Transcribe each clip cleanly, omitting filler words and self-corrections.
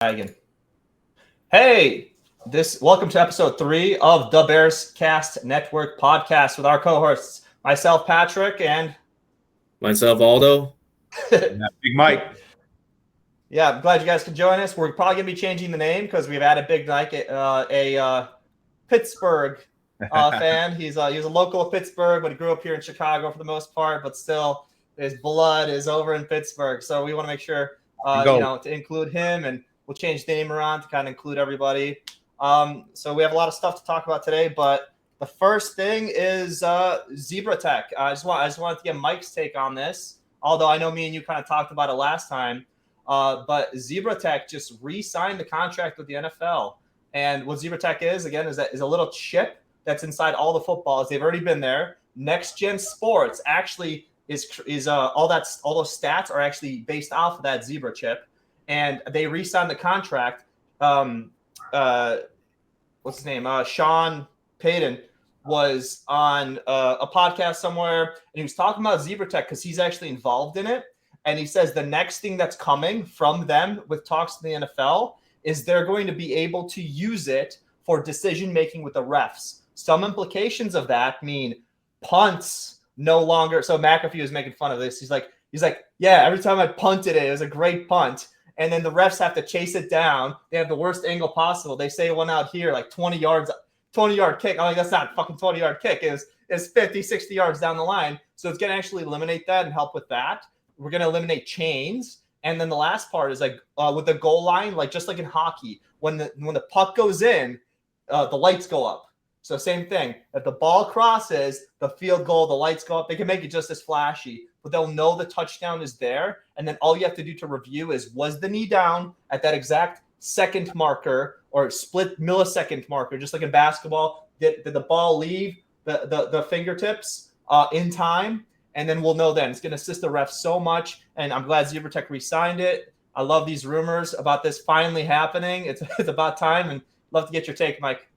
Dragon. Hey, welcome to episode 3 of the Bears Cast Network podcast with our co-hosts, myself, Patrick, and myself, Aldo. Big Mike. Yeah, I'm glad you guys could join us. We're probably gonna be changing the name because we've had a big Mike, a Pittsburgh fan. He was a local of Pittsburgh, but he grew up here in Chicago for the most part. But still, his blood is over in Pittsburgh, so we want to make sure to include him, and we'll change the name around to kind of include everybody. So we have a lot of stuff to talk about today, but the first thing is Zebra Tech. I just wanted to get Mike's take on this, although I know me and you kind of talked about it last time. But Zebra Tech just re-signed the contract with the NFL. And what Zebra Tech is a little chip that's inside all the footballs. They've already been there. Next Gen Sports actually is all those stats are actually based off of that Zebra chip. And they re-signed the contract. What's his name? Sean Payton was on a podcast somewhere, and he was talking about Zebra Tech because he's actually involved in it. And he says the next thing that's coming from them with talks to the NFL is they're going to be able to use it for decision-making with the refs. Some implications of that mean punts no longer. So McAfee was making fun of this. He's like, yeah, every time I punted it was a great punt. And then the refs have to chase it down. They have the worst angle possible. They say one out here, like 20-yard kick. I'm like, that's not a fucking 20-yard kick. It's 50, 60 yards down the line. So it's going to actually eliminate that and help with that. We're going to eliminate chains. And then the last part is like with the goal line, like just like in hockey, when the puck goes in, the lights go up. So same thing. If the ball crosses the field goal, the lights go up. They can make it just as flashy, but they'll know the touchdown is there. And then all you have to do to review is, was the knee down at that exact second marker or split millisecond marker, just like in basketball? Did the ball leave the fingertips in time? And then we'll know then. It's going to assist the refs so much. And I'm glad Zebra Tech re-signed it. I love these rumors about this finally happening. It's about time, and love to get your take, Mike.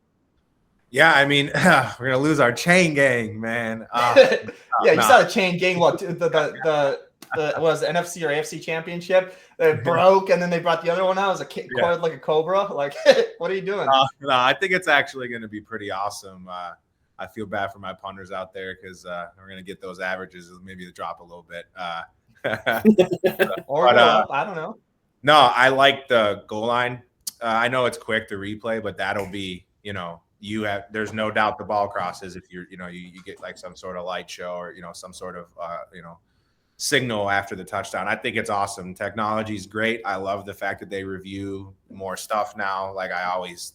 Yeah, I mean, we're going to lose our chain gang, man. You saw the chain gang. What the was the NFC or AFC championship? It broke, and then they brought the other one out. It was coiled like a cobra. Like, what are you doing? No, I think it's actually going to be pretty awesome. I feel bad for my punters out there because we're going to get those averages maybe drop a little bit. Or go up. I don't know. No, I like the goal line. I know it's quick to replay, but that'll be, there's no doubt the ball crosses if you get like some sort of light show or, some sort of, signal after the touchdown. I think it's awesome. Technology is great. I love the fact that they review more stuff now. Like I always,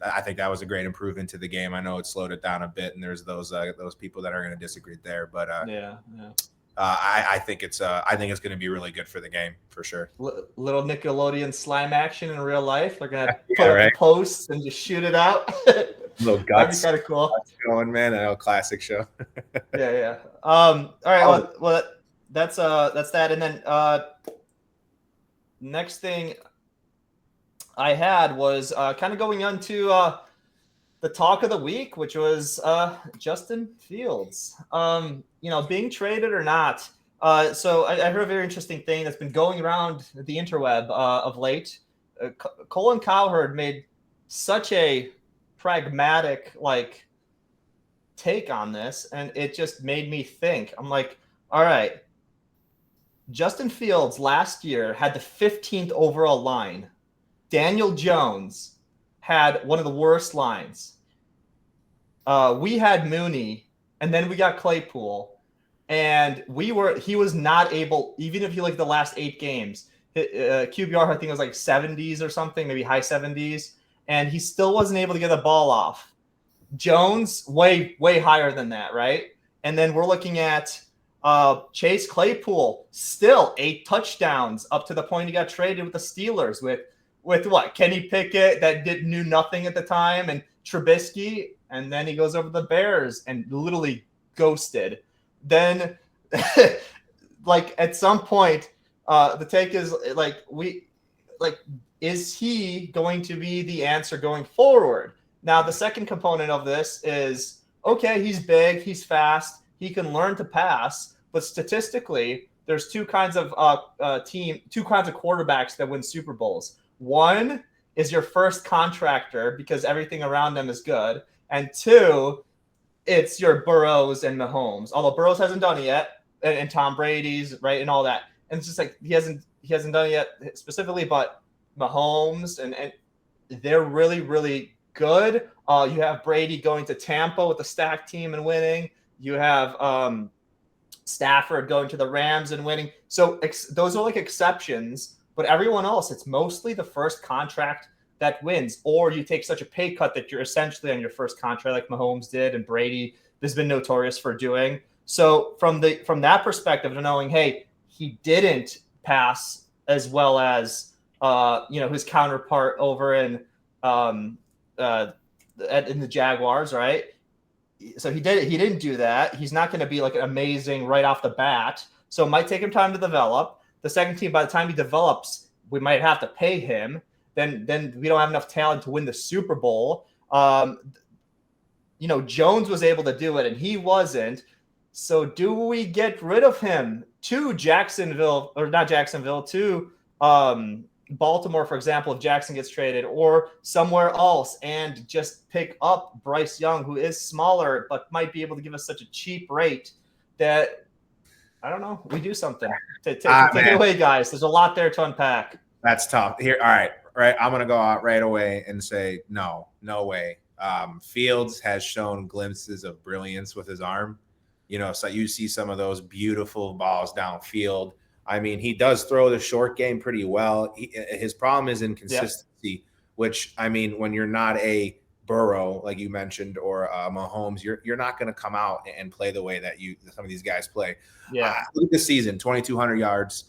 I think that was a great improvement to the game. I know it slowed it down a bit, and there's those people that are going to disagree there. But I think it's going to be really good for the game for sure. Little Nickelodeon slime action in real life. They're going to put up posts and just shoot it out. Little guts. That'd be kind of cool. Guts going, man. I know, classic show. Yeah. All right. Well, that's that, and then next thing I had was kind of going on to the talk of the week, which was Justin Fields. Being traded or not. So I heard a very interesting thing that's been going around the interweb of late. Colin Cowherd made such a pragmatic take on this, and it just made me think. I'm like, all right, Justin Fields last year had the 15th overall line. Daniel Jones had one of the worst lines. We had Mooney, and then we got Claypool, and he was not able, even if you look at the last 8 games, QBR I think was like 70s or something, maybe high 70s, and he still wasn't able to get the ball off. Jones way higher than that, right? And then we're looking at Chase Claypool, still 8 touchdowns up to the point he got traded with the Steelers with what? Kenny Pickett that knew nothing at the time, and Trubisky, and then he goes over the Bears and literally ghosted. Then at some point, the take is is he going to be the answer going forward? Now, the second component of this is, okay, he's big, he's fast, he can learn to pass, but statistically, there's two kinds of quarterbacks that win Super Bowls. One is your first contractor because everything around them is good, and two, it's your Burrows and Mahomes. Although Burrows hasn't done it yet, and Tom Brady's right and all that, and it's just like he hasn't done it yet specifically, but Mahomes and they're really, really good. You have Brady going to Tampa with a stacked team and winning. You have Stafford going to the Rams and winning. So those are like exceptions, but everyone else, it's mostly the first contract that wins, or you take such a pay cut that you're essentially on your first contract, like Mahomes did and Brady has been notorious for doing. So from that perspective of knowing, hey, he didn't pass as well as his counterpart over in the Jaguars, right? So he didn't do that. He's not going to be like amazing right off the bat. So it might take him time to develop. The second team, by the time he develops, we might have to pay him. Then we don't have enough talent to win the Super Bowl. Jones was able to do it and he wasn't. So do we get rid of him to Baltimore, for example, if Jackson gets traded, or somewhere else, and just pick up Bryce Young, who is smaller but might be able to give us such a cheap rate that, I don't know, we do something. Take it away, guys. There's a lot there to unpack. That's tough. Here, all right. I'm going to go out right away and say no way. Fields has shown glimpses of brilliance with his arm. So you see some of those beautiful balls downfield. I mean, he does throw the short game pretty well. His problem is inconsistency, which, I mean, when you're not a Burrow, like you mentioned, or Mahomes, you're not going to come out and play the way that some of these guys play. Yeah. Look at this season, 2,200 yards,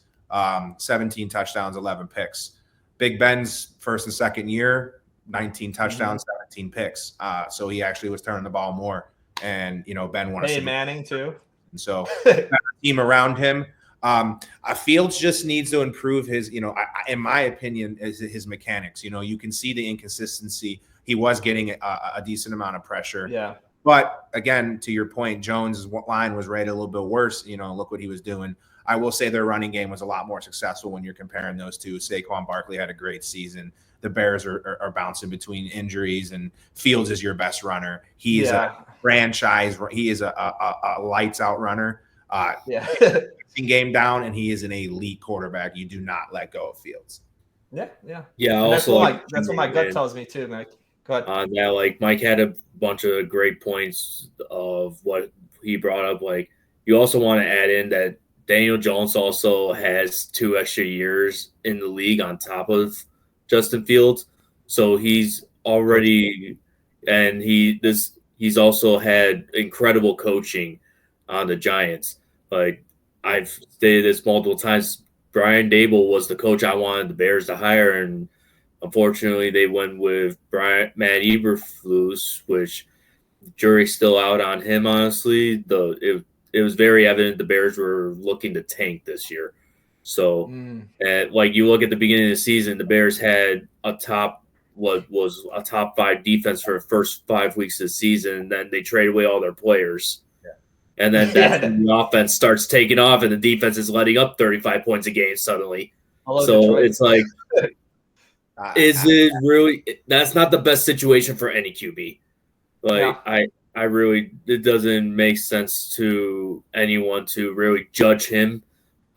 17 touchdowns, 11 picks. Big Ben's first and second year, 19 touchdowns, 17 picks. So he actually was turning the ball more. And, Ben won. Hey, Manning too. And so team around him. Fields just needs to improve his, in my opinion, his mechanics. You can see the inconsistency. He was getting a decent amount of pressure. Yeah. But again, to your point, Jones' line was rated a little bit worse. Look what he was doing. I will say their running game was a lot more successful when you're comparing those two. Saquon Barkley had a great season. The Bears are bouncing between injuries, and Fields is your best runner. He is a franchise. He is a lights out runner. Game down, and he is an elite quarterback. You do not let go of Fields. Yeah. Also, that's what my gut tells me too, Mike. Go ahead. Like Mike had a bunch of great points of what he brought up. Like, you also want to add in that Daniel Jones also has 2 extra years in the league on top of Justin Fields, so he's already, and he's also had incredible coaching on the Giants. Like, I've stated this multiple times, Brian Dable was the coach I wanted the Bears to hire, and unfortunately they went with Matt Eberflus, which jury's still out on him, honestly. It was very evident the Bears were looking to tank this year. So, like, you look at the beginning of the season, the Bears had a top 5 defense for the first 5 weeks of the season, and then they traded away all their players. And then the offense starts taking off, and the defense is letting up 35 points a game suddenly. So it's like, is it really – that's not the best situation for any QB. Like, I really – it doesn't make sense to anyone to really judge him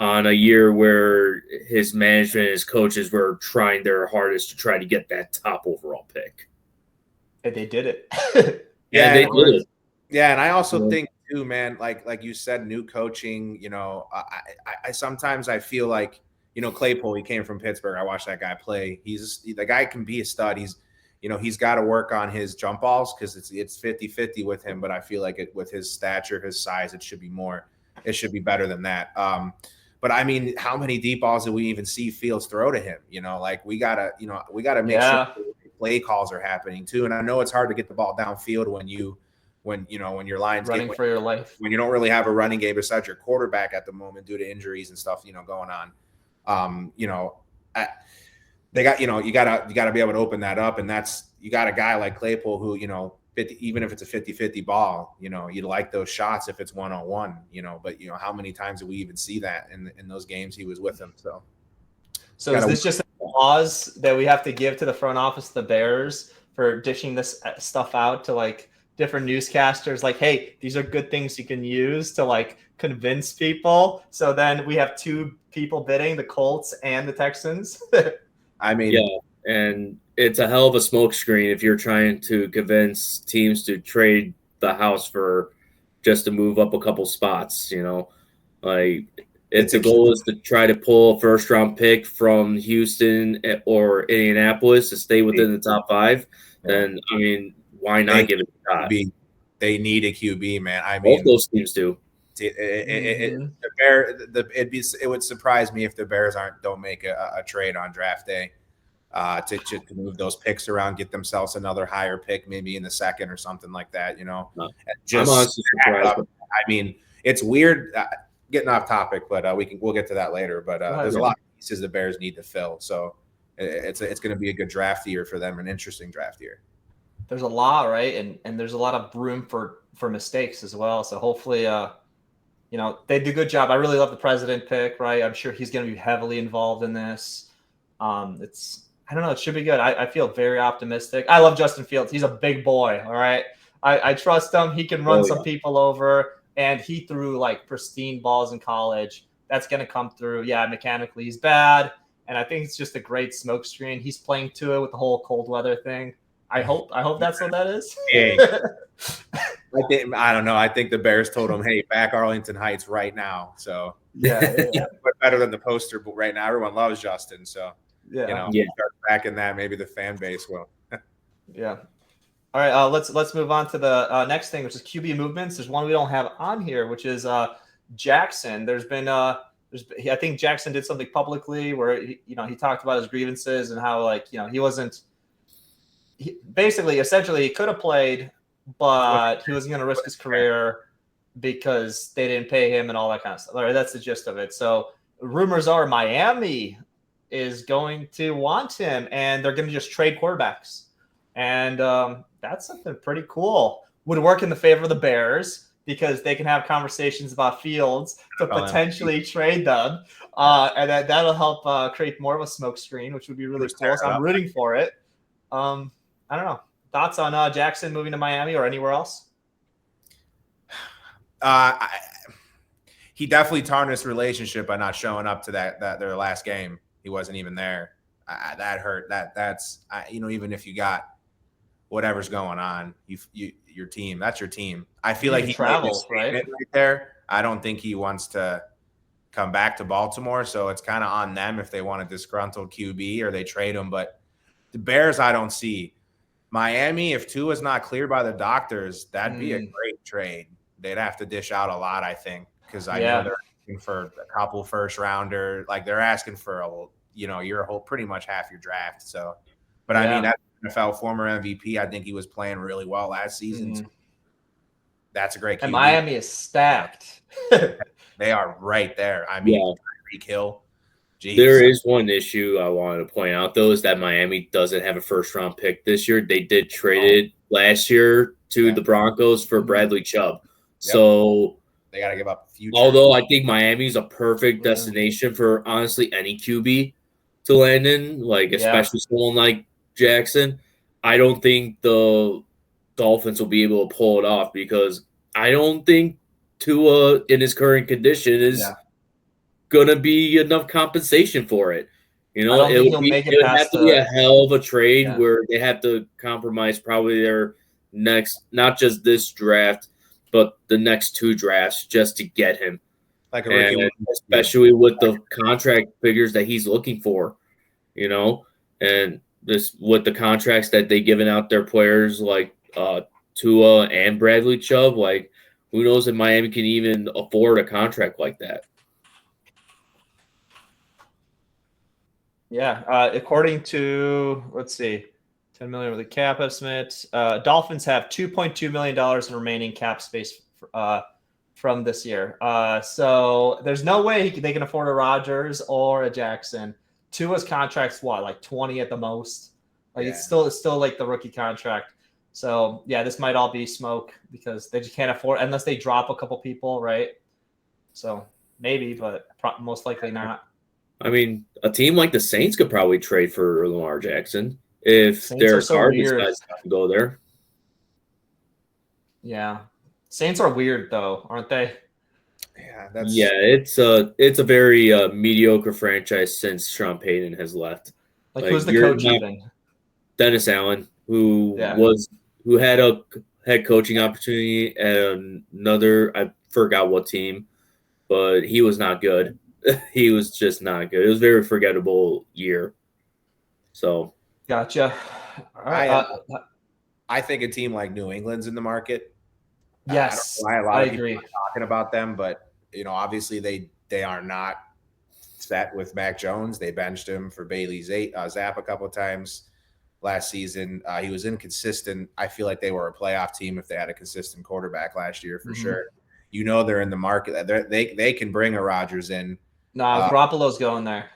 on a year where his management and his coaches were trying their hardest to try to get that top overall pick. And they did it. They did it. Yeah, and I also think – too, man, like you said, new coaching, I sometimes I feel like, Claypool, he came from Pittsburgh. I watched that guy play. The guy can be a stud. He's got to work on his jump balls because it's 50-50 with him, but I feel like with his stature, his size, it should be better than that. But I mean, how many deep balls do we even see Fields throw to him? Like, we gotta make sure play calls are happening too. And I know it's hard to get the ball downfield when your line's running for your life, when you don't really have a running game besides your quarterback at the moment due to injuries and stuff, going on. You gotta be able to open that up, and you got a guy like Claypool who, even if it's a 50-50 ball, you know, you'd like those shots if it's 1-on-1, you know, but you know, how many times do we even see that in those games he was with them? So is this just a pause that we have to give to the front office of the Bears for dishing this stuff out to like different newscasters? Like, hey, these are good things you can use to like convince people. So then we have two people bidding, the Colts and the Texans. I mean, yeah, and it's a hell of a smokescreen if you're trying to convince teams to trade the house for just to move up a couple spots, you know. Like, if the goal is to try to pull a first-round pick from Houston or Indianapolis to stay within the top 5, then, I mean, why not give it a shot? They need a QB, man. I mean, both those teams do. It would surprise me if the Bears don't make a trade on draft day to move those picks around, get themselves another higher pick, maybe in the second or something like that. You know, I'm honestly surprised. I mean, it's weird. Getting off topic, but we'll get to that later. But there's a lot of pieces the Bears need to fill, so it's going to be a good draft year for them, an interesting draft year. There's a lot, right, and there's a lot of room for mistakes as well. So hopefully, you know, they do a good job. I really love the president pick, right? I'm sure he's going to be heavily involved in this. I don't know. It should be good. I feel very optimistic. I love Justin Fields. He's a big boy. All right. I trust him. He can run some people over, and he threw like pristine balls in college. That's going to come through. Yeah, mechanically he's bad, and I think it's just a great smoke screen. He's playing to it with the whole cold weather thing. I hope that's what that is. I don't know. I think the Bears told him, "Hey, back Arlington Heights right now." So yeah. But better than the poster. But right now, everyone loves Justin. So you know, start backing that. Maybe the fan base will. Yeah. All right. Let's move on to the next thing, which is QB movements. There's one we don't have on here, which is Jackson. There's been I think Jackson did something publicly where he talked about his grievances and how like he wasn't. Essentially, he could have played, but he wasn't going to risk his career because they didn't pay him and all that kind of stuff. All right, that's the gist of it. So rumors are Miami is going to want him, and they're going to just trade quarterbacks. And that's something pretty cool. Would work in the favor of the Bears because they can have conversations about Fields to potentially trade them. And that'll help create more of a smoke screen, which would be really cool. So I'm rooting for it. I don't know. Thoughts on Jackson moving to Miami or anywhere else? He definitely tarnished relationship by not showing up to that their last game. He wasn't even there. That hurt. That's even if you got whatever's going on, your team. That's your team. I feel like he travels right there. I don't think he wants to come back to Baltimore, so it's kind of on them if they want a disgruntled QB or they trade him. But the Bears, I don't see. Miami, if Tua's not cleared by the doctors, that'd be a great trade. They'd have to dish out a lot, I think, because I know they're asking for a couple first rounder. Like they're asking for your whole pretty much half your draft. So, but I mean, that NFL former MVP, I think he was playing really well last season. So that's a great QB. And Miami is stacked. They are right there. I mean, Tyreek Hill. Jeez. There is one issue I wanted to point out, though, is that Miami doesn't have a first-round pick this year. They did trade it last year to the Broncos for Bradley Chubb. Yep. So they got to give up a future. Although I think Miami's a perfect destination for, honestly, any QB to land in, like especially someone like Jackson, I don't think the Dolphins will be able to pull it off because I don't think Tua in his current condition is going to be enough compensation for it. It would have to be a hell of a trade where they have to compromise probably their next, not just this draft, but the next 2 drafts just to get him. Like a rookie, especially with the contract figures that he's looking for, and this with the contracts that they given out their players like Tua and Bradley Chubb, like who knows if Miami can even afford a contract like that. Yeah, according to, let's see, 10 million with a cap estimate. Dolphins have $2.2 million in remaining cap space from this year. So there's no way they can afford a Rodgers or a Jackson. Tua's contract's what, like 20 at the most? Like it's still like the rookie contract. So yeah, this might all be smoke because they just can't afford unless they drop a couple people, right? So maybe, but most likely not. I mean, a team like the Saints could probably trade for Lamar Jackson if Saints are Derek so Carr weird. decides not to go there. Yeah, Saints are weird though, aren't they? Yeah, it's a very mediocre franchise since Sean Payton has left. Like who's the coach even? Dennis Allen, who had a head coaching opportunity at another, I forgot what team, but he was not good. He was just not good. It was a very forgettable year. So gotcha. All right. I think a team like New England's in the market. Yes, I don't know why a lot of people are talking about them, but obviously they are not set with Mac Jones. They benched him for Bailey Zapp a couple of times last season. He was inconsistent. I feel like they were a playoff team if they had a consistent quarterback last year for sure. They're in the market. They can bring a Rodgers in. No, Garoppolo's going there.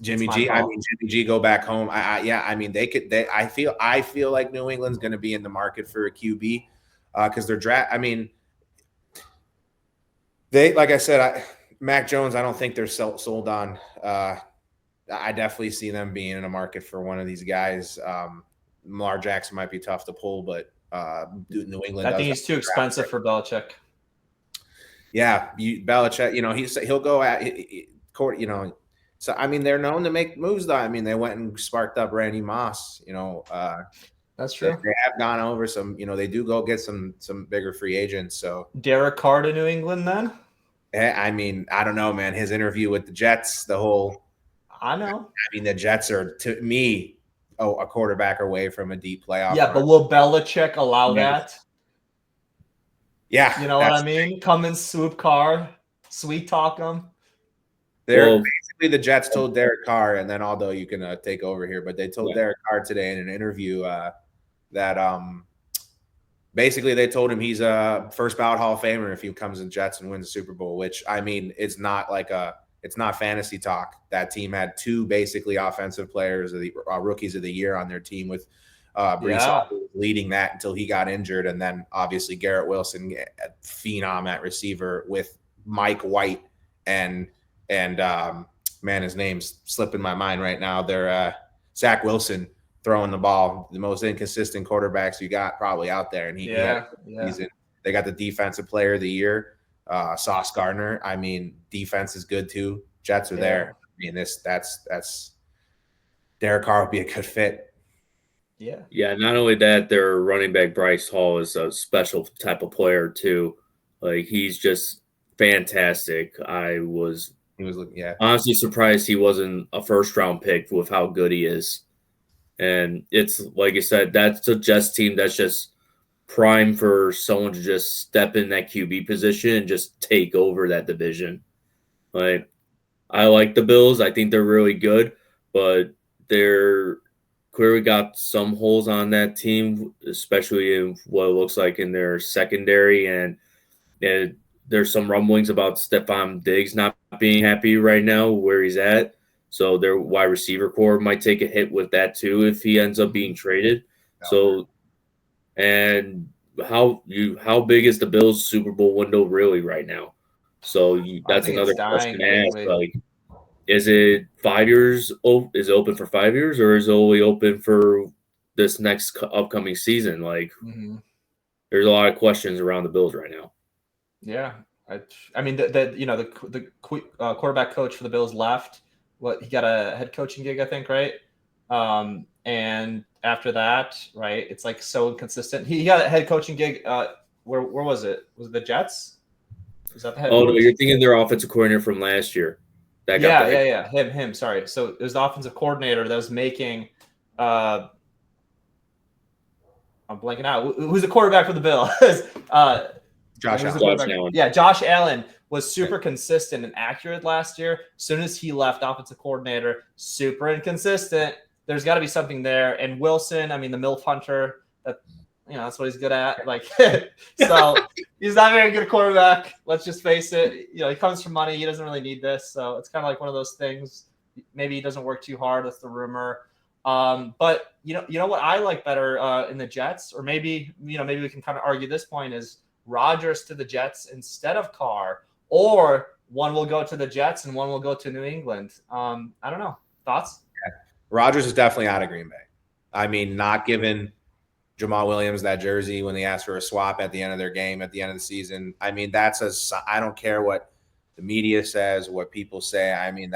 Jimmy G. Jimmy G. Go back home. They could. I feel like New England's going to be in the market for a QB because they're draft. Like I said, Mac Jones. I don't think they're sold on. I definitely see them being in a market for one of these guys. Lamar Jackson might be tough to pull, but New England. I think he's too expensive for Belichick. Yeah, Belichick. He'll go at court. So they're known to make moves though. They went and sparked up Randy Moss. That's true. They have gone over some. They do go get some bigger free agents. So Derek Carr to New England then. I don't know, man. His interview with the Jets, the whole. I know. The Jets are to me a quarterback away from a deep playoff. Yeah, but will Belichick allow that? Yeah, you know what I mean. Come and swoop Carr, sweet talk him. Basically the Jets told Derek Carr, and then although you can take over here, but they told Derek Carr today in an interview that basically they told him he's a first ballot Hall of Famer if he comes in Jets and wins the Super Bowl. Which it's not it's not fantasy talk. That team had two basically offensive players of the rookies of the year on their team with Brees Hall leading that until he got injured, and then obviously Garrett Wilson, phenom at receiver with Mike White and man, his name's slipping my mind right now. They're Zach Wilson throwing the ball, the most inconsistent quarterbacks you got probably out there, and he's in. They got the defensive player of the year, Sauce Gardner. Defense is good too. Jets are there. That's Derek Carr would be a good fit. Yeah. Not only that, their running back Bryce Hall is a special type of player too. Like he's just fantastic. He was honestly surprised he wasn't a first round pick with how good he is. And it's like you said, that's a Jets team that's just prime for someone to just step in that QB position and just take over that division. Like I like the Bills. I think they're really good, but they're clearly got some holes on that team, especially in what it looks like in their secondary. And there's some rumblings about Stephon Diggs not being happy right now where he's at. So their wide receiver core might take a hit with that too if he ends up being traded. So, and how big is the Bills Super Bowl window really right now? So that's another question to ask. Like, is it 5 years? Is it open for 5 years, or is it only open for this next upcoming season? Like, there's a lot of questions around the Bills right now. Yeah, the quarterback coach for the Bills left. He got a head coaching gig, I think, right? And after that, right, it's like so inconsistent. He got a head coaching gig. Where was it? Was it the Jets? Was that the head coach? No, you're thinking their offensive coordinator from last year. Him. Sorry. So it was the offensive coordinator that was making. I'm blanking out. Who's the quarterback for the Bills? Josh Allen. Yeah, Josh Allen was super consistent and accurate last year. As soon as he left, offensive coordinator, super inconsistent. There's got to be something there. And Wilson, the MILF hunter, that's what he's good at. Like, so he's not a very good quarterback. Let's just face it. He comes from money. He doesn't really need this. So it's kind of like one of those things. Maybe he doesn't work too hard. That's the rumor. But you know what I like better in the Jets, or maybe we can kind of argue this point is Rodgers to the Jets instead of Carr, or one will go to the Jets and one will go to New England. I don't know. Thoughts? Rodgers is definitely out of Green Bay. I mean, not giving Jamal Williams that jersey when they asked for a swap at the end of their game at the end of the season. I mean, I don't care what the media says, what people say. I mean,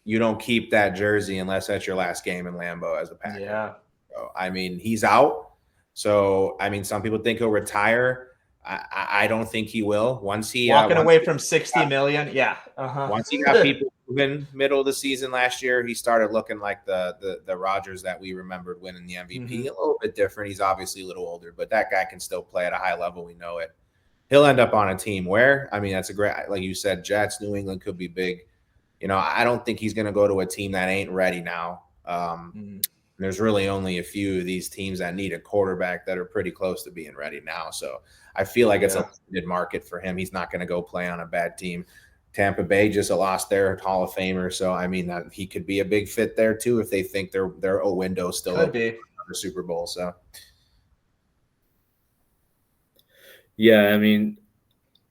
you don't keep that jersey unless that's your last game in Lambeau as a Packer. Yeah. So, I mean, he's out. So, I mean, some people think he'll retire. I don't think he will. Once he walking away from 60 million, yeah. Once he got people moving middle of the season last year, he started looking like the Rodgers that we remembered winning the MVP. A little bit different. He's obviously a little older, but that guy can still play at a high level. We know it. He'll end up on a team where, I mean, that's a great, like you said, Jets, New England could be big. You know, I don't think he's going to go to a team that ain't ready now. There's really only a few of these teams that need a quarterback that are pretty close to being ready now. So I feel like it's a limited market for him. He's not going to go play on a bad team. Tampa Bay just lost their Hall of Famer. So, I mean, he could be a big fit there too if they think their window still open for the Super Bowl. So, yeah, I mean,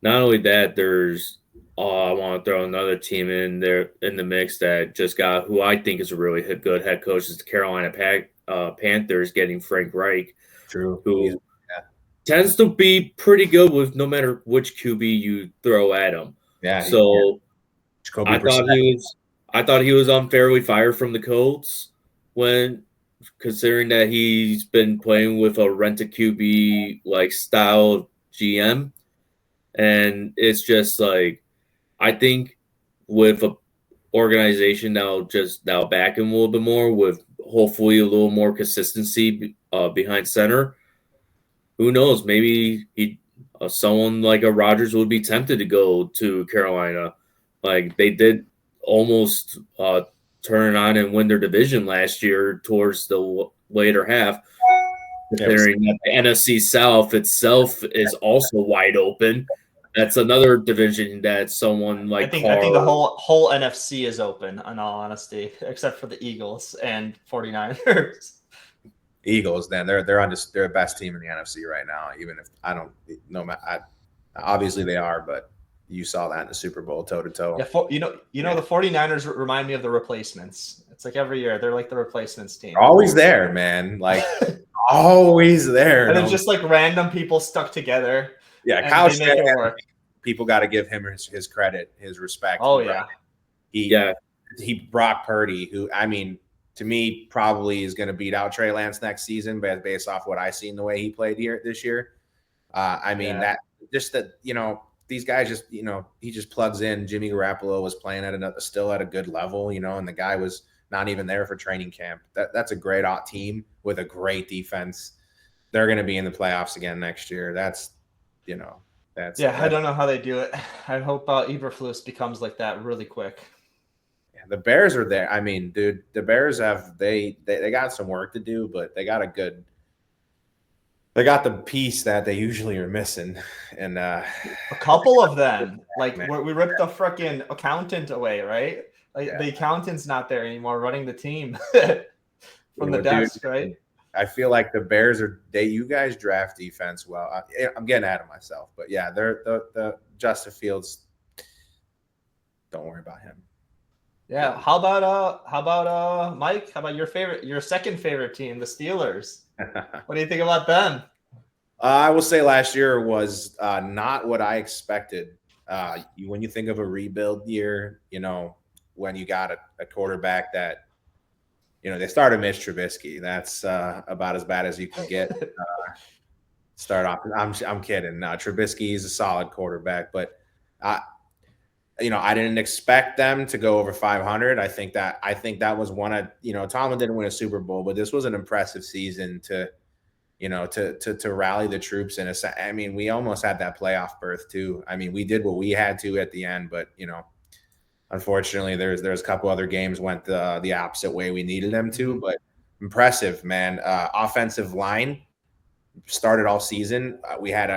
not only that, there's I want to throw another team in there in the mix that just got who I think is a really good head coach is the Carolina Panthers getting Frank Reich. True. Who tends to be pretty good with no matter which QB you throw at him. Yeah. So I thought he was unfairly fired from the Colts when considering that he's been playing with a rent-a QB like style GM. And it's just like I think with an organization that'll back him a little bit more with hopefully a little more consistency behind center. Who knows? Maybe someone like a Rodgers would be tempted to go to Carolina, like they did almost turn on and win their division last year towards the later half. Considering that the NFC South itself is also wide open. That's another division that someone like I think the whole NFC is open, in all honesty, except for the Eagles and 49ers. Eagles, then they're the best team in the NFC right now. Even if I don't know, obviously they are, but you saw that in the Super Bowl toe to toe. Yeah, the 49ers remind me of the replacements. It's like every year they're like the replacements team. Always there, man. Like always there. And it's just like random people stuck together. Yeah, Kyle Shanahan, people got to give him his credit, his respect. Oh, yeah. He Brock Purdy, who, I mean, to me, probably is going to beat out Trey Lance next season, but based off what I seen the way he played this year. These guys just, he just plugs in. Jimmy Garoppolo was playing still at a good level, and the guy was not even there for training camp. That's a great team with a great defense. They're going to be in the playoffs again next year. I don't know how they do it. I hope Eberflus becomes like that really quick. Yeah, the Bears are there. I mean, dude, the Bears they got some work to do, but they got the piece that they usually are missing, and a couple of them. Like we ripped the freaking accountant away, right? Like the accountant's not there anymore, running the team from the desk, right? I feel like the Bears you guys draft defense well. I'm getting ahead of myself, but yeah, they're the Justin Fields. Don't worry about him. Yeah. How about Mike? How about your second favorite team, the Steelers? What do you think about them? I will say last year was not what I expected. When you think of a rebuild year, when you got a quarterback that. They started Mitch Trubisky. That's about as bad as you can get. Start off. I'm kidding. Trubisky is a solid quarterback, but I didn't expect them to go over 500. I think that was one of Tomlin didn't win a Super Bowl, but this was an impressive season to rally the troops in a. I mean, we almost had that playoff berth too. I mean, we did what we had to at the end, but unfortunately, there's a couple other games went the opposite way we needed them to, but impressive, man. Offensive line started all season. We had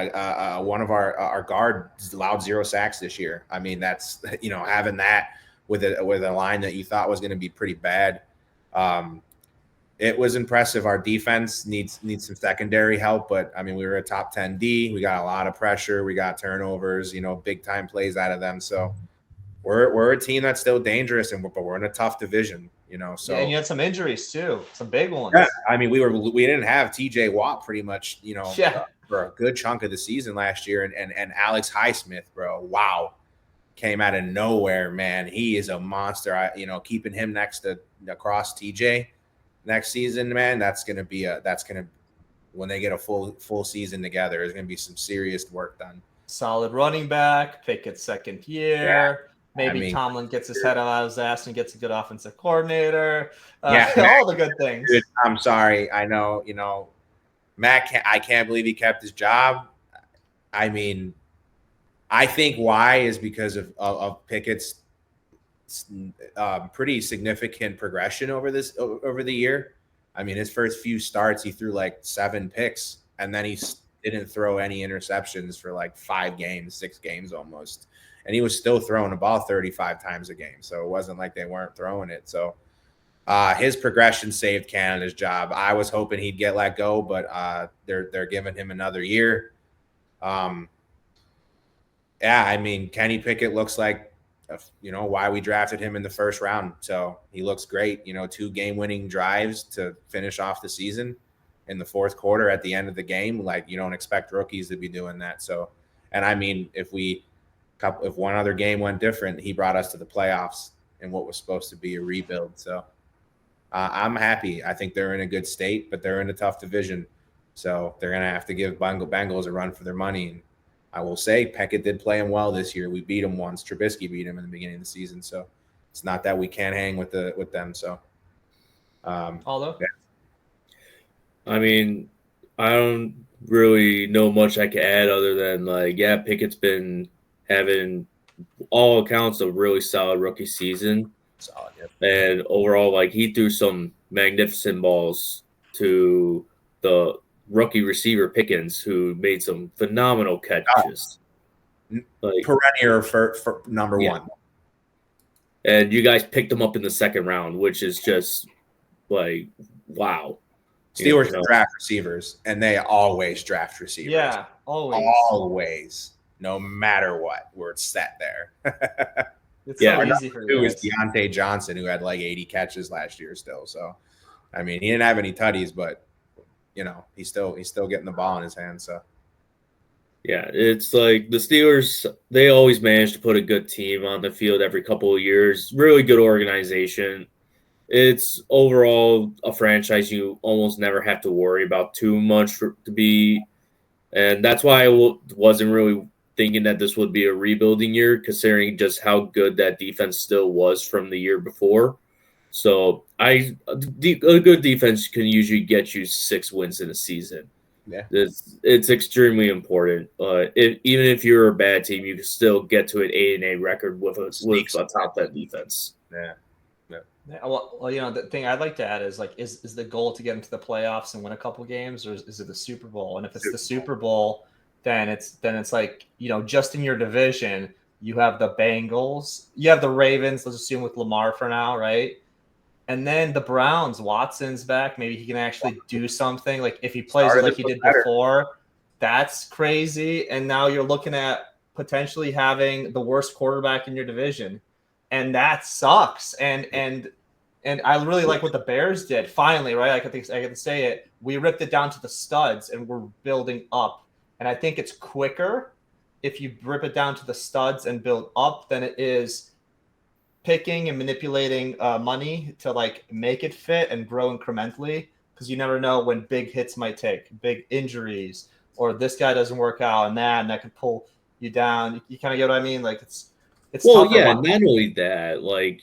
one of our guards allowed 0 sacks this year. I mean, that's having that with a line that you thought was going to be pretty bad. it was impressive. Our defense needs some secondary help, but I mean, we were a top 10 D. We got a lot of pressure. We got turnovers, big time plays out of them. So we're a team that's still dangerous, but we're in a tough division, So yeah, and you had some injuries too, some big ones. Yeah, I mean, we didn't have TJ Watt pretty much, Yeah. for a good chunk of the season last year, and Alex Highsmith, bro, wow, came out of nowhere, man. He is a monster. Keeping him across TJ next season, man, when they get a full season together, there's gonna be some serious work done. Solid running back, Pickett's second year. Yeah. Maybe Tomlin gets his head out of his ass and gets a good offensive coordinator. All the good things. Dude, I'm sorry. I know, Matt, I can't believe he kept his job. I mean, I think why is because of Pickett's pretty significant progression over the year. I mean, his first few starts, he threw like 7 picks, and then he didn't throw any interceptions for like 6 games almost. And he was still throwing the ball 35 times a game. So it wasn't like they weren't throwing it. So his progression saved Canada's job. I was hoping he'd get let go, but they're giving him another year. Yeah, I mean, Kenny Pickett looks like, why we drafted him in the first round. So he looks great. 2 game-winning drives to finish off the season in the fourth quarter at the end of the game. Like, you don't expect rookies to be doing that. So, and I mean, if one other game went different, he brought us to the playoffs in what was supposed to be a rebuild. So I'm happy. I think they're in a good state, but they're in a tough division. So they're going to have to give Bengals a run for their money. And I will say Pickett did play him well this year. We beat him once. Trubisky beat him in the beginning of the season. So it's not that we can't hang with them. So although, yeah. I mean, I don't really know much I can add other than Pickett's been having all accounts a really solid rookie season. Solid, yep. And overall, he threw some magnificent balls to the rookie receiver Pickens, who made some phenomenal catches. Perennial for number one. And you guys picked him up in the second round, which is just wow. Steelers draft receivers, and they always draft receivers. Yeah, always. Always. No matter what, we're set there. It's so easy for you. It was Deontay Johnson, who had 80 catches last year still. So, I mean, he didn't have any tutties, but he's still getting the ball in his hands. So, yeah, it's like the Steelers, they always manage to put a good team on the field every couple of years. Really good organization. It's overall a franchise you almost never have to worry about too much to be. And that's why I wasn't really thinking that this would be a rebuilding year, considering just how good that defense still was from the year before. So a good defense can usually get you 6 wins in a season. Yeah, it's extremely important. Even if you're a bad team, you can still get to an 8-8 record with a top 10 defense. Yeah. Well, the thing I'd like to add is is the goal to get into the playoffs and win a couple games, or is it the Super Bowl? And if it's the Super Bowl, then it's just in your division, you have the Bengals, you have the Ravens. Let's assume with Lamar for now, right? And then the Browns, Watson's back. Maybe he can actually do something. If he plays like he did before, that's crazy. And now you're looking at potentially having the worst quarterback in your division. And that sucks. And I really like what the Bears did. Finally, right? I get to say it. We ripped it down to the studs, and we're building up. And I think it's quicker if you rip it down to the studs and build up than it is picking and manipulating money to make it fit and grow incrementally. Because you never know when big hits might take, big injuries, or this guy doesn't work out, and that can pull you down. You kind of get what I mean? It's well, yeah, not only that,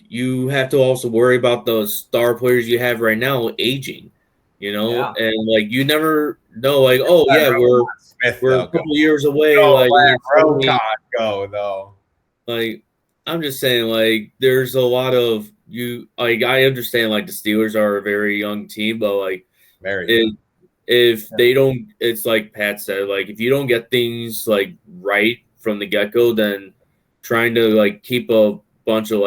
you have to also worry about those star players you have right now aging, and you never know, we're a couple years away. Go though. I'm just saying, there's a lot of I understand, the Steelers are a very young team, but if they don't, it's like Pat said, if you don't get things right from the get-go, then trying to keep a bunch of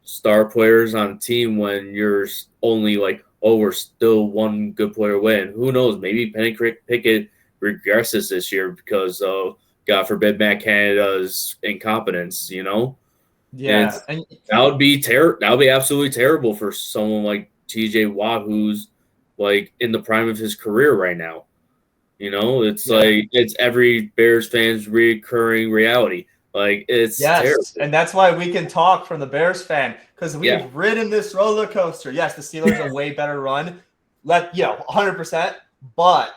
star players on a team when you're only oh, we're still one good player away. And who knows? Maybe Penny Pickett regresses this year because of, God forbid, Matt Canada's incompetence, And Yeah, and that would be that would be absolutely terrible for someone like TJ Watt, who's like in the prime of his career right now. It's like it's every Bears fan's recurring reality. Like it's terrible. And that's why we can talk from the Bears fan because we've ridden this roller coaster. Yes, the Steelers are way better run, 100%. But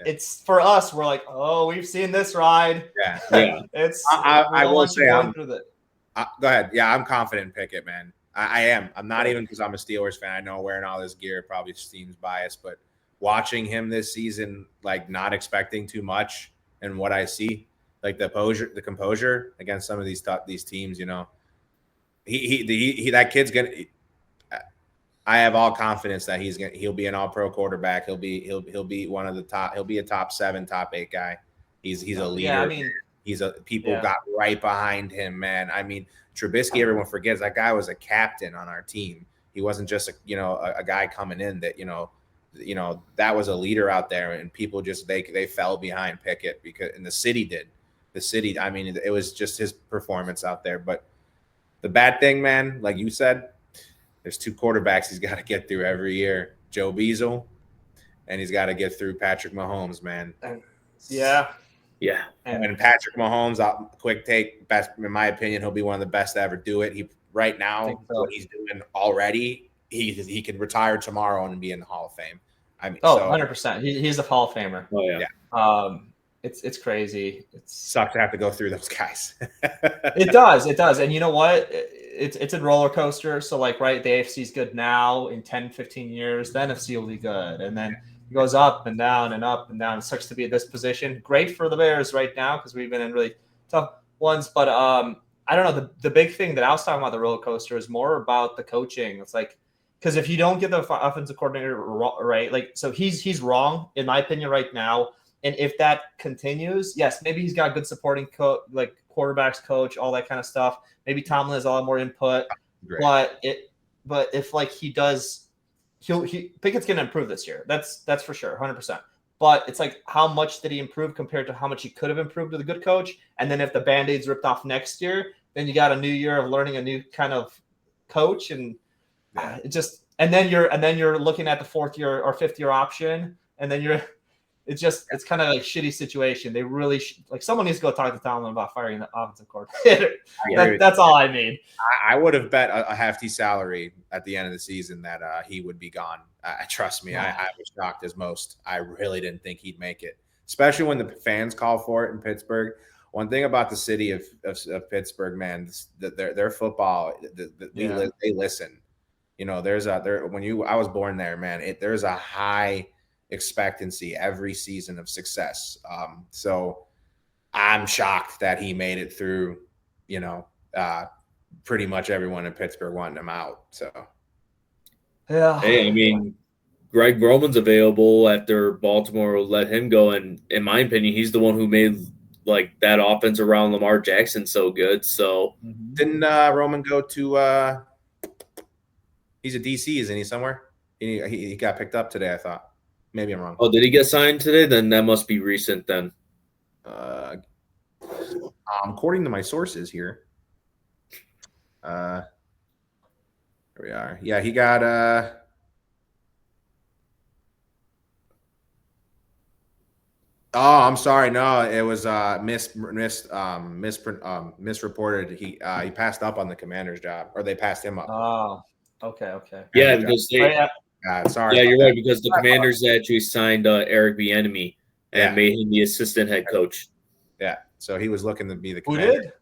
it's for us. We're like, oh, we've seen this ride. Yeah. It's. I will say, go ahead. Yeah, I'm confident in Pickett, man. I am. I'm not even because I'm a Steelers fan. I know wearing all this gear probably seems biased, but watching him this season, like not expecting too much, and what I see, like the composure against some of these teams, that kid's gonna. I have all confidence that he'll be an all-pro quarterback. He'll be one of the top. He'll be a top 7, top 8 guy. He's a leader. Yeah, I mean, people got right behind him, man. I mean, Trubisky, everyone forgets that guy was a captain on our team. He wasn't just a guy coming in that that was a leader out there, and people just they fell behind Pickett and the city did. The city, I mean, it was just his performance out there. But the bad thing, man, like you said, there's 2 quarterbacks he's got to get through every year: Joe Beasel, and he's got to get through Patrick Mahomes, man. Yeah. And Patrick Mahomes, quick take, best in my opinion, he'll be one of the best to ever do it. He right now, what he's doing already, he can retire tomorrow and be in the Hall of Fame. I mean, 100%. He's a Hall of Famer. Oh yeah. It's crazy. It sucks to have to go through those guys. It does. And you know what? It's a roller coaster. So the AFC is good now. In 10, 15 years, the NFC will be good, and then it goes up and down and up and down. It sucks to be at this position. Great for the Bears right now because we've been in really tough ones. But I don't know. The big thing that I was talking about the roller coaster is more about the coaching. It's like, because if you don't get the offensive coordinator right, so he's wrong in my opinion right now. And if that continues, yes, maybe he's got good supporting quarterbacks coach, all that kind of stuff. Maybe Tomlin has a lot more input. Great. But if he does, Pickett's going to improve this year. That's for sure, 100%. But it's like, how much did he improve compared to how much he could have improved with a good coach? And then if the Band-Aid's ripped off next year, then you got a new year of learning a new kind of coach, and and then you're looking at the 4th year or 5th year option, and then it's kind of like a shitty situation. They really someone needs to go talk to Tomlin about firing the offensive coordinator. That's all I mean. I would have bet a hefty salary at the end of the season that he would be gone. Trust me, I was shocked as most. I really didn't think he'd make it, especially when the fans call for it in Pittsburgh. One thing about the city of Pittsburgh, man, their football, they listen. I was born there, man. There's a high expectancy every season of success. So I'm shocked that he made it through, pretty much everyone in Pittsburgh wanting him out. So, yeah. Hey, I mean, Greg Roman's available after Baltimore let him go. And in my opinion, he's the one who made that offense around Lamar Jackson so good. So didn't Roman go to he's a DC, isn't he, somewhere? He got picked up today, I thought. Maybe I'm wrong. Oh, did he get signed today? Then that must be recent then. According to my sources here. Here we are. Yeah, he got Oh, I'm sorry. No, it was misreported. He passed up on the Commander's job, or they passed him up. Oh, okay. Yeah, because sorry. Yeah, you're right, because the Commanders actually signed Eric Bieniemy and made him the assistant head coach. Yeah, so he was looking to be the Who Commander. did?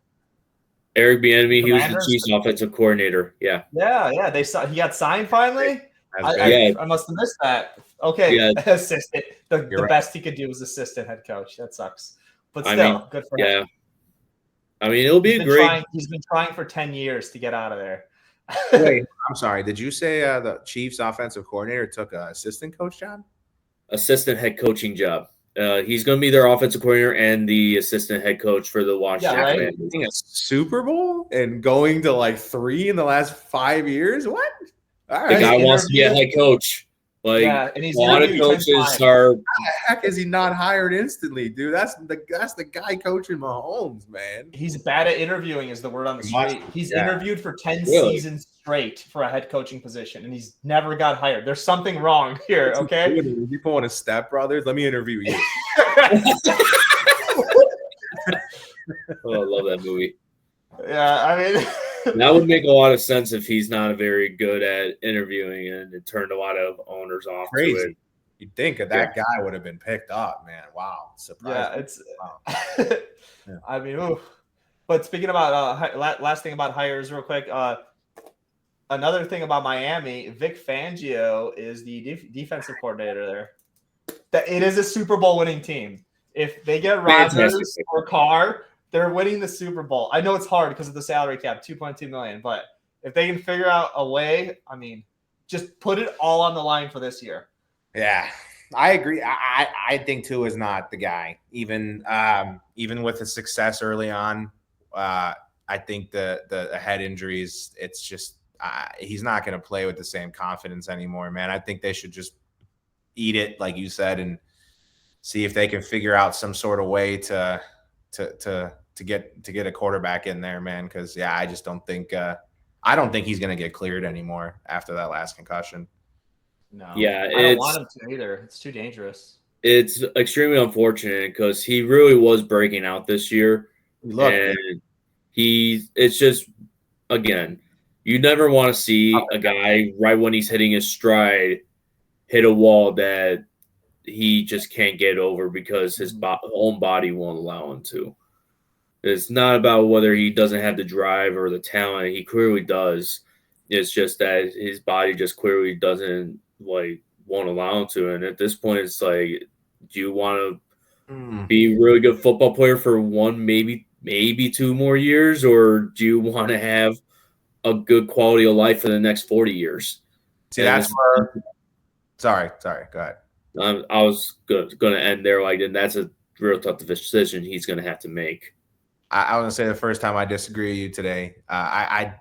Eric Bieniemy, he was the Chiefs offensive coordinator. Yeah. Yeah. He got signed finally. I must have missed that. Okay, assistant. The best he could do was assistant head coach. That sucks, but still, good for him. Yeah. I mean, it'll be He's been trying for 10 years to get out of there. Wait, I'm sorry. Did you say the Chiefs offensive coordinator took an assistant coach job? Assistant head coaching job. He's going to be their offensive coordinator and the assistant head coach for the Washington Commanders. Winning a Super Bowl and going to 3 in the last 5 years? What? All right. The guy wants to be a head coach. Like, Yeah, and he's a lot of interviewed 10 coaches times. are. How the heck is he not hired instantly, dude? That's the guy coaching Mahomes, man. He's bad at interviewing is the word on the He must street. be, He's yeah. interviewed for 10 Really? seasons straight for a head coaching position, and he's never got hired. There's something wrong here, okay? Is he pulling a Step Brothers? Let me interview you. Oh, I love that movie. Yeah, I mean, That would make a lot of sense if he's not very good at interviewing, and it turned a lot of owners off to Crazy. it. You'd think that guy would have been picked up, man. Wow. Surprise. yeah, it's. Wow. Yeah. I mean, oof. But speaking about last thing about hires, real quick. Another thing about Miami, Vic Fangio is the defensive coordinator there. That it is a Super Bowl winning team. If they get Rodgers or Carr, they're winning the Super Bowl. I know it's hard because of the salary cap, $2.2 million, but if they can figure out a way, I mean, just put it all on the line for this year. Yeah, I agree. I think Tua is not the guy. Even with the success early on, I think the head injuries. It's just he's not going to play with the same confidence anymore, man. I think they should just eat it, like you said, and see if they can figure out some sort of way to get a quarterback in there, man. Because I just don't think he's going to get cleared anymore after that last concussion. No. Yeah, I don't want him to either. It's too dangerous. It's extremely unfortunate because he really was breaking out this year. It's just, again, you never want to see a guy right when he's hitting his stride hit a wall that he just can't get over because his own body won't allow him to. It's not about whether he doesn't have the drive or the talent. He clearly does. It's just that his body just clearly doesn't won't allow him to. And at this point, it's like, do you want to be a really good football player for one, maybe 2 more years, or do you want to have a good quality of life for the next 40 years? See, that's where. Sorry. Go ahead. I was going to end there. And that's a real tough decision he's going to have to make. I was going to say the first time I disagree with you today. I'm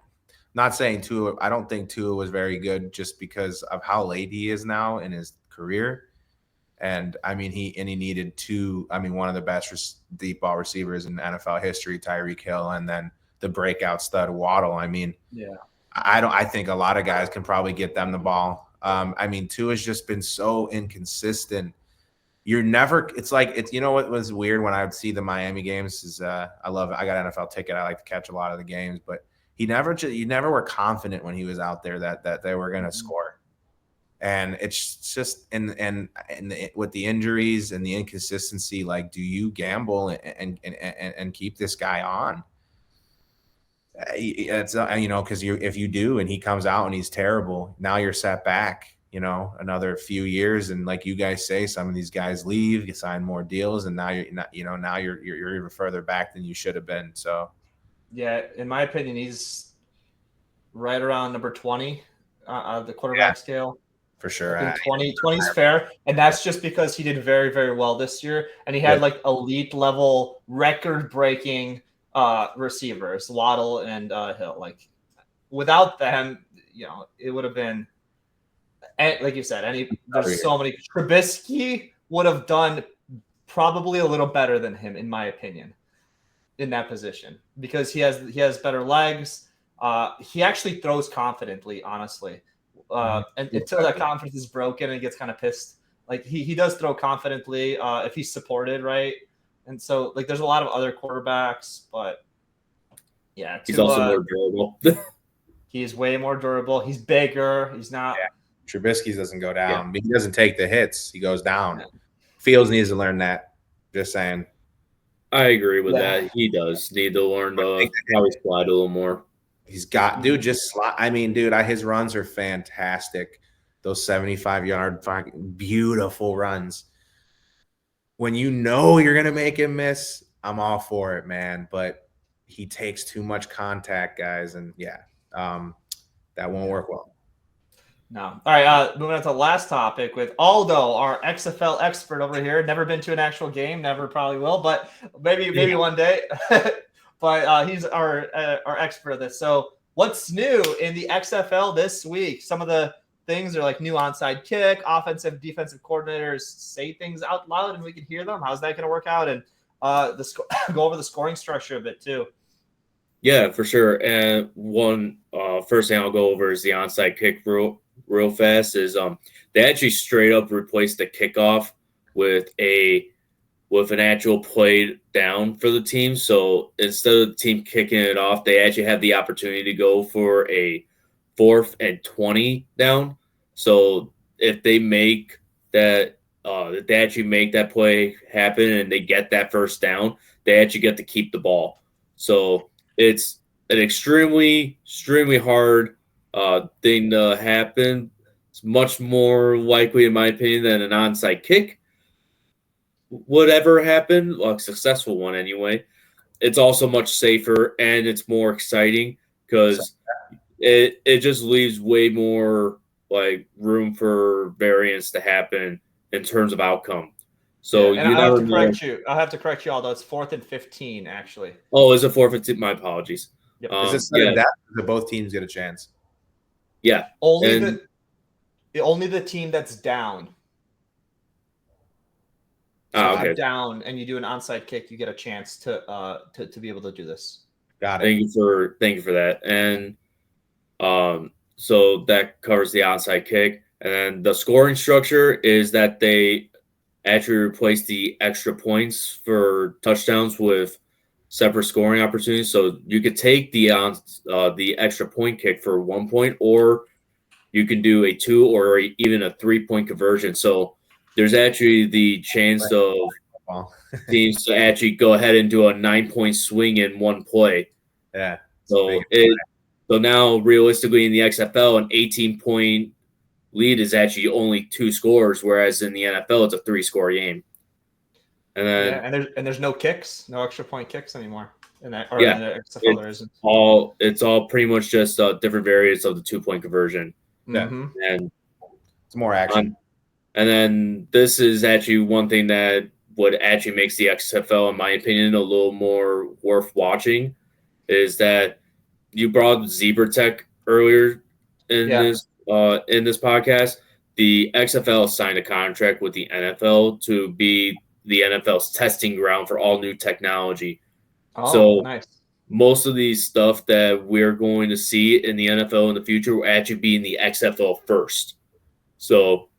not saying Tua. I don't think Tua was very good just because of how late he is now in his career. And I mean, he needed one of the best deep ball receivers in NFL history, Tyreek Hill, and then the breakout stud Waddle. I mean, I think a lot of guys can probably get them the ball. I mean, Tua's just been so inconsistent. It's you know what was weird when I would see the Miami games is I love it. I got an NFL ticket. I like to catch a lot of the games, but you never were confident when he was out there that they were going to score. And it's just and with the injuries and the inconsistency, do you gamble and keep this guy on? It's because if you do and he comes out and he's terrible, now you're set back another few years, and like you guys say, some of these guys leave, you sign more deals, and now you're even further back than you should have been. So in my opinion, he's right around number 20 of the quarterback scale. For sure. I think 20 is fair. And that's just because he did very, very well this year. And he had elite level record breaking receivers, Waddle and Hill. Without them, it would have been, like you said, there's so many. Trubisky would have done probably a little better than him, in my opinion, in that position, because he has better legs. He actually throws confidently, honestly. And until that confidence is broken and he gets kind of pissed, he does throw confidently if he's supported, right? And so there's a lot of other quarterbacks, but he's also more durable. He's way more durable. He's bigger. He's not. Yeah. Trubisky doesn't go down, but he doesn't take the hits. He goes down. Yeah. Fields needs to learn that. Just saying. I agree with that. He does need to learn to probably slide a little more. He's got, just slide. I mean, his runs are fantastic. Those 75-yard beautiful runs. When you're going to make him miss, I'm all for it, man. But he takes too much contact, guys. And, that won't work well. No. All right, moving on to the last topic with Aldo, our XFL expert over here. Never been to an actual game, never probably will, but maybe one day. But he's our expert of this. So what's new in the XFL this week? Some of the things? They're like new onside kick, offensive, defensive coordinators say things out loud and we can hear them. How's that going to work out? And go over the scoring structure of it too. Yeah, for sure. And one first thing I'll go over is the onside kick real fast. Is they actually straight up replaced the kickoff with an actual play down for the team. So instead of the team kicking it off, they actually have the opportunity to go for a 4th and 20 down. So if they make that, if they actually make that play happen and they get that first down, they actually get to keep the ball. So it's an extremely hard thing to happen. It's much more likely, in my opinion, than an onside kick would ever happen, a successful one anyway. It's also much safer and it's more exciting because it just leaves way more like room for variance to happen in terms of outcome. So I'll have to correct you, although it's 4th and 15 actually. Oh, is it 4th and 15? My apologies. Yep. Is it sudden death or do both teams get a chance? Yeah. Only the team that's down. So okay. I'm down, and you do an onside kick, you get a chance to be able to do this. Got it. Thank you for that. And so that covers the onside kick, and then the scoring structure is that they actually replace the extra points for touchdowns with separate scoring opportunities. So you could take the extra point kick for 1 point, or you can do a 2 or even a 3-point conversion. So there's actually the chance of teams to actually go ahead and do a 9-point swing in one play. Yeah. So now realistically in the XFL, an 18-point lead is actually only 2 scores, whereas in the NFL it's a 3-score game. And then there's no kicks, no extra point kicks anymore in that. Or in the XFL there isn't. It's all pretty much just different variants of the 2-point conversion. Yeah. Mm-hmm. And it's more action. And then this is actually one thing that what actually makes the XFL, in my opinion, a little more worth watching, is that you brought up Zebra Tech earlier in this podcast. The XFL signed a contract with the NFL to be the NFL's testing ground for all new technology. Oh, so nice. Most of these stuff that we're going to see in the NFL in the future will actually be in the XFL first. So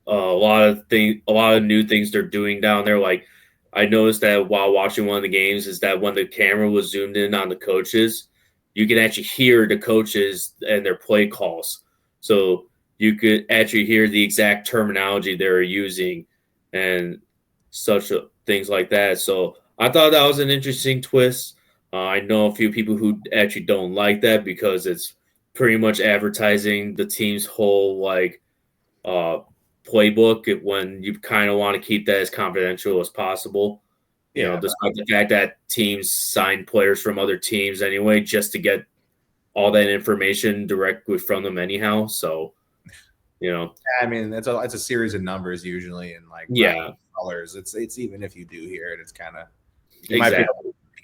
a lot of new things they're doing down there. Like I noticed that while watching one of the games is that when the camera was zoomed in on the coaches, you can actually hear the coaches and their play calls. So you could actually hear the exact terminology they're using and such things like that. So I thought that was an interesting twist. I know a few people who actually don't like that because it's pretty much advertising the team's whole playbook when you kind of want to keep that as confidential as possible. You know, despite the fact that teams sign players from other teams anyway, just to get all that information directly from them anyhow. So, you know, I mean, it's a series of numbers usually, and colors. It's even if you do hear it, it's kind of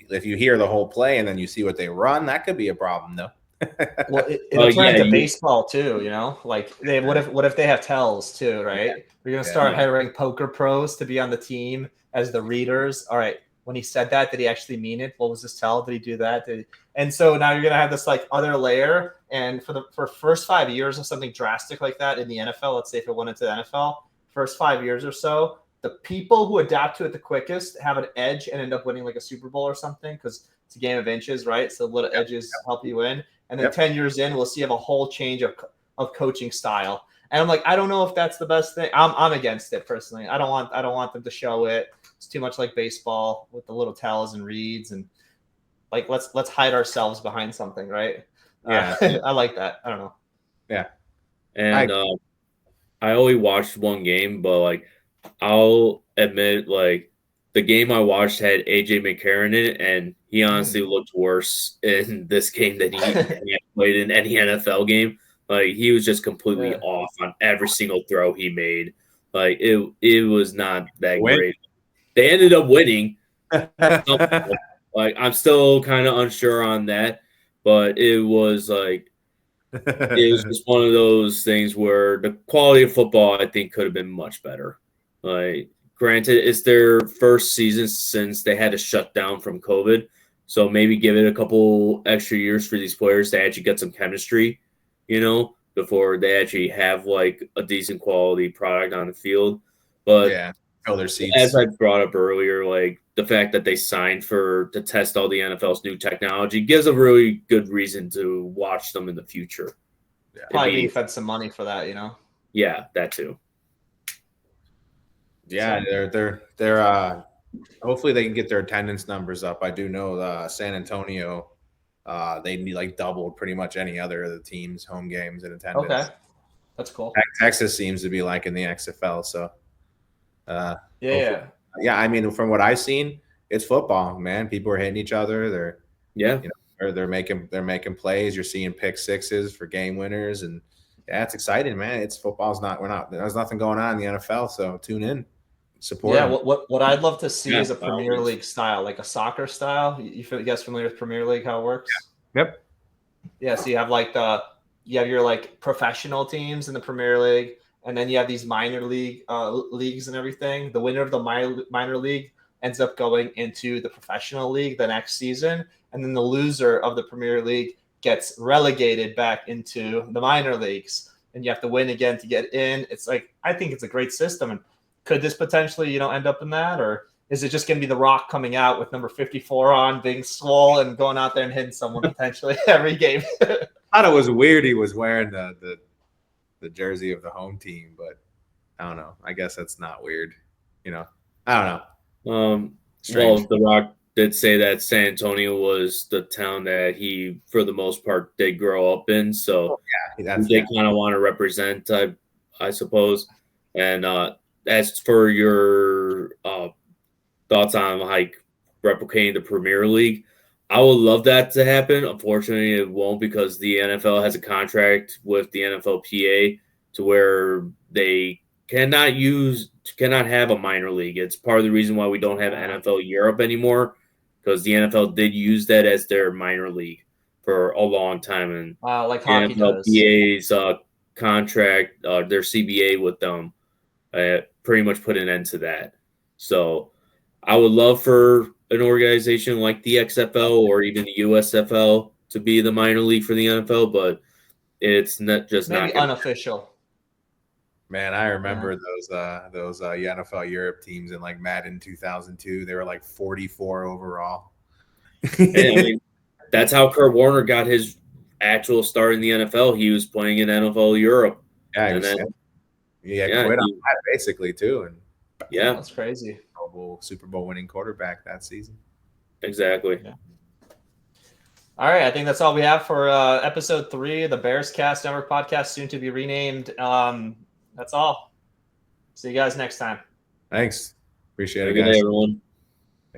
if you hear the whole play and then you see what they run, that could be a problem though. Well, it'll turn into baseball too, you know. Like what if they have tells too, right? Yeah. We're gonna start hiring poker pros to be on the team as the readers. All right, when he said that, did he actually mean it? What was his tell? Did he do that? And so now you're gonna have this like other layer. And for first 5 years of something drastic like that in the NFL, let's say if it went into the NFL, first 5 years or so, the people who adapt to it the quickest have an edge and end up winning like a Super Bowl or something because it's a game of inches, right? So little edges help you win. And then 10 years in, we'll see a whole change of coaching style. And I'm like, I don't know if that's the best thing. I'm against it personally. I don't want them to show it. It's too much like baseball with the little tells and reads and like let's hide ourselves behind something, right? Yeah, I like that. I don't know. Yeah, and I only watched one game, but like I'll admit, like the game I watched had AJ McCarron in it, and he honestly looked worse in this game than he played in any NFL game. Like he was just completely off on every single throw he made. Like it was not that great. They ended up winning. Like I'm still kind of unsure on that, but it was like It was just one of those things where the quality of football, I think, could have been much better. Like, granted, it's their first season since they had to shut down from COVID. So maybe give it a couple extra years for these players to actually get some chemistry, before they actually have like a decent quality product on the field. But Yeah, fill their as seats. I brought up earlier, like the fact that they signed to test all the NFL's new technology gives a really good reason to watch them in the future. Yeah. Probably being fed some money for that, Yeah, that too. Yeah, they're hopefully they can get their attendance numbers up. I do know San Antonio, they need like doubled pretty much any other of the teams' home games in attendance. Okay, that's cool. Texas seems to be like in the XFL, so Yeah. yeah. I mean, from what I've seen, it's football, man. People are hitting each other. They're making plays. You're seeing pick sixes for game winners, and yeah, it's exciting, man. It's football's not. There's nothing going on in the NFL, so tune in, support. Yeah, them. what I'd love to see is a by Premier all means. League style, like a soccer style. You guys familiar with Premier League, how it works? Yep. Yeah, so you have your like professional teams in the Premier League, and then you have these minor league leagues and everything. The winner of the minor league ends up going into the professional league the next season, and then the loser of the Premier League gets relegated back into the minor leagues, and you have to win again to get in. It's like, I think it's a great system. And could this potentially, end up in that, or is it just going to be The Rock coming out with number 54 on, being swole and going out there and hitting someone potentially every game? I thought it was weird he was wearing the jersey of the home team, but I don't know. I guess that's not weird. I don't know. Well, Strange. The Rock did say that San Antonio was the town that he, for the most part, did grow up in. So they kind of want to represent, I suppose. And as for your thoughts on like replicating the Premier League, I would love that to happen. Unfortunately, it won't, because the NFL has a contract with the NFLPA to where they cannot have a minor league. It's part of the reason why we don't have NFL Europe anymore, because the NFL did use that as their minor league for a long time, and Like the hockey does. NFLPA's contract, their CBA with them, pretty much put an end to that. So I would love for an organization like the XFL or even the USFL to be the minor league for the NFL, but it's not just maybe not gonna unofficial. Man, I remember those NFL Europe teams in like Madden 2002. They were like 44 overall. And, I mean, that's how Kurt Warner got his actual start in the NFL. He was playing in NFL Europe. Yeah, and then quit on that basically too, and that's crazy. Super Bowl winning quarterback that season. Exactly. Yeah. All right, I think that's all we have for episode 3 of the Bears Cast Network podcast, soon to be renamed. That's all. See you guys next time. Thanks. Appreciate it, Have a good guys. day, everyone.